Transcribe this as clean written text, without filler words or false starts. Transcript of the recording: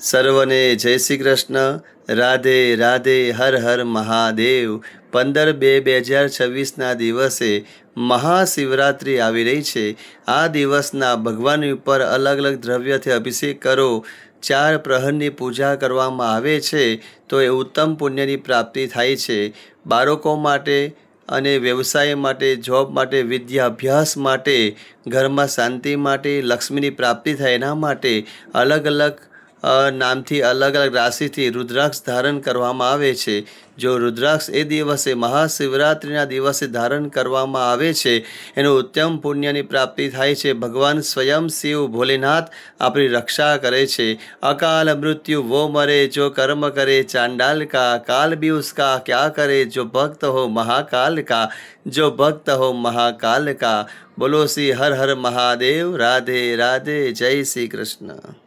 સર્વને જય શ્રી કૃષ્ણ. રાધે રાધે. હર હર મહાદેવ. 15/2/2026ના દિવસે મહાશિવરાત્રિ આવી રહી છે. આ દિવસના ભગવાન ઉપર અલગ અલગ દ્રવ્યથી અભિષેક કરો, 4 પ્રહરની પૂજા કરવામાં આવે છે તો એ ઉત્તમ પુણ્યની પ્રાપ્તિ થાય છે. બાળકો માટે અને વ્યવસાય માટે, જોબ માટે, વિદ્યા અભ્યાસ માટે, ઘરમાં શાંતિ માટે, લક્ષ્મીની પ્રાપ્તિ થાય એના માટે અલગ અલગ નામથી અલગ અલગ રાશિથી રુદ્રાક્ષ ધારણ કરવામાં આવે છે. જો રુદ્રાક્ષ એ દિવસે મહાશિવરાત્રિના દિવસે ધારણ કરવામાં આવે છે એનું ઉત્તમ પુણ્યની પ્રાપ્તિ થાય છે. ભગવાન સ્વયં શિવ ભોલેનાથ આપણી રક્ષા કરે છે. અકાલ મૃત્યુ વો મરે જો કર્મ કરે ચાંડાલ કા, કાલ भी उसका क्या करे जो भक्त हो महाकाल का, जो भक्त हो महाकाल का. બોલો શ્રી હર હર મહાદેવ. રાધે રાધે. જય શ્રી કૃષ્ણ.